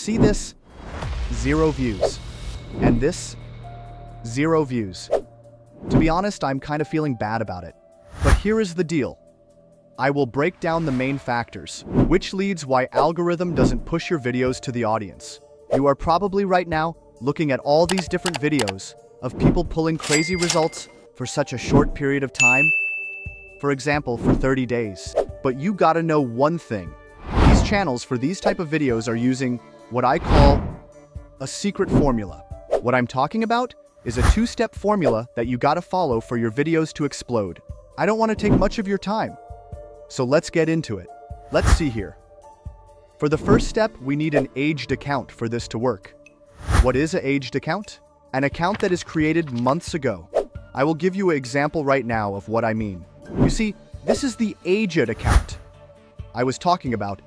see this? 0 views. And this? 0 views. To be honest, I'm kind of feeling bad about it. But here is the deal. I will break down the main factors, which leads why algorithm doesn't push your videos to the audience. You are probably right now looking at all these different videos of people pulling crazy results for such a short period of time. For example, for 30 days. But you gotta know one thing. These channels for these type of videos are using what I call a secret formula. What I'm talking about is a 2-step formula that you gotta follow for your videos to explode. I don't want to take much of your time. So let's get into it. Let's see here. For the first step, we need an aged account for this to work. What is an aged account? An account that is created months ago. I will give you an example right now of what I mean. You see, this is the aged account I was talking about.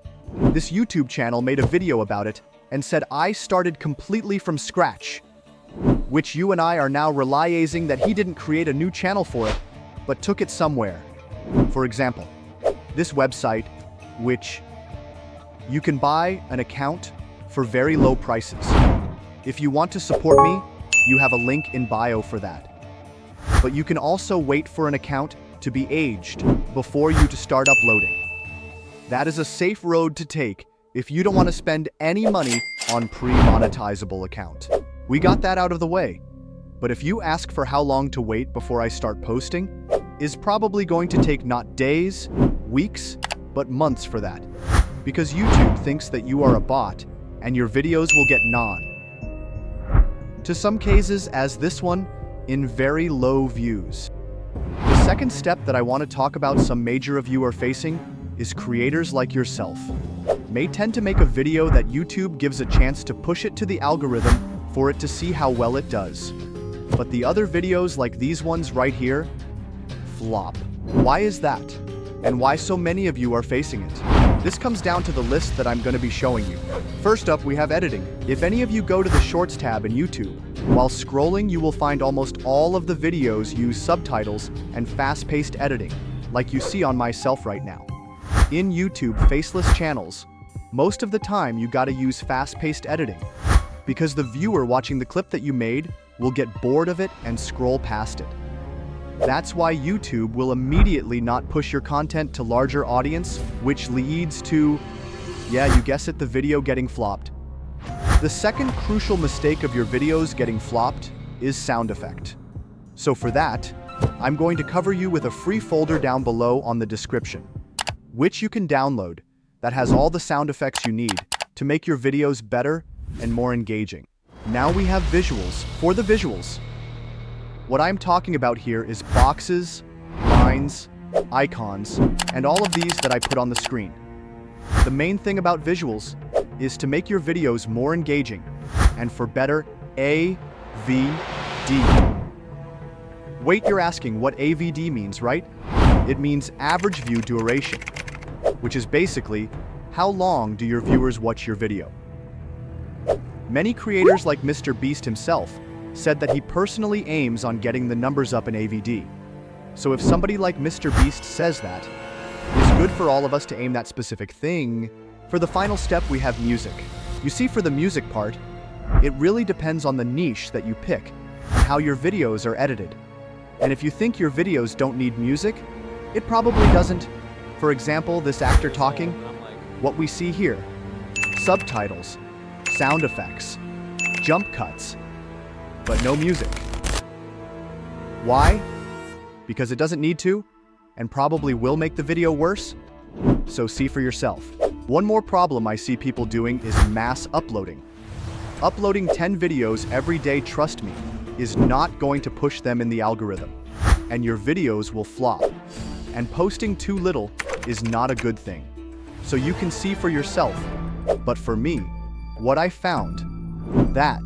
This YouTube channel made a video about it and said I started completely from scratch, which you and I are now realizing that he didn't create a new channel for it, but took it somewhere. For example, this website, which you can buy an account for very low prices. If you want to support me, you have a link in bio for that. But you can also wait for an account to be aged before you to start uploading. That is a safe road to take if you don't want to spend any money on pre-monetizable account. We got that out of the way. But if you ask for how long to wait before I start posting, is probably going to take not days, weeks, but months for that. Because YouTube thinks that you are a bot and your videos will get to some cases, as this one, in very low views. The second step that I want to talk about some major of you are facing is creators like yourself may tend to make a video that YouTube gives a chance to push it to the algorithm for it to see how well it does. But the other videos like these ones right here, flop. Why is that? And why so many of you are facing it? This comes down to the list that I'm going to be showing you. First up, we have editing. If any of you go to the Shorts tab in YouTube, while scrolling you will find almost all of the videos use subtitles and fast-paced editing, like you see on myself right now. In YouTube faceless channels, most of the time you gotta use fast-paced editing, because the viewer watching the clip that you made will get bored of it and scroll past it. That's why YouTube will immediately not push your content to larger audience, which leads to, yeah, you guess it, the video getting flopped. The second crucial mistake of your videos getting flopped is sound effect. So for that, I'm going to cover you with a free folder down below on the description, which you can download, that has all the sound effects you need to make your videos better and more engaging. Now we have visuals. For the visuals, what I'm talking about here is boxes, lines, icons, and all of these that I put on the screen. The main thing about visuals is to make your videos more engaging and for better AVD. Wait, you're asking what AVD means, right? It means average view duration, which is basically how long do your viewers watch your video. Many creators like Mr. Beast himself said that he personally aims on getting the numbers up in AVD. So if somebody like Mr. Beast says that, it's good for all of us to aim that specific thing. For the final step, we have music. You see, for the music part, it really depends on the niche that you pick and how your videos are edited. And if you think your videos don't need music, it probably doesn't. For example, this actor talking, what we see here, subtitles, sound effects, jump cuts, but no music. Why? Because it doesn't need to, and probably will make the video worse? So see for yourself. One more problem I see people doing is mass uploading. Uploading 10 videos every day, trust me, is not going to push them in the algorithm, and your videos will flop. And posting too little is not a good thing. So you can see for yourself. But for me, what I found, that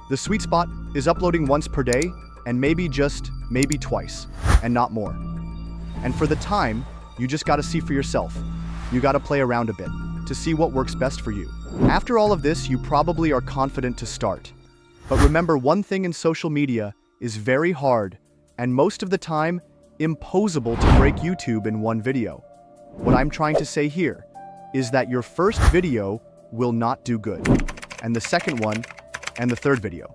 the sweet spot is uploading once per day, and maybe twice, and not more. And for the time, you just gotta see for yourself. You gotta play around a bit to see what works best for you. After all of this, you probably are confident to start. But remember, one thing in social media is very hard, and most of the time, impossible to break YouTube in one video. What I'm trying to say here is that your first video will not do good, and the second one, and the third video.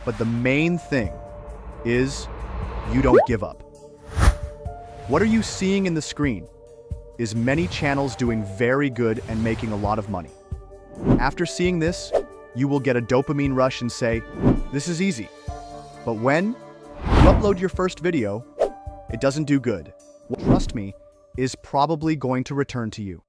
But the main thing is you don't give up. What are you seeing in the screen is many channels doing very good and making a lot of money. After seeing this, you will get a dopamine rush and say, this is easy. But when you upload your first video, it doesn't do good. Trust me, is probably going to return to you.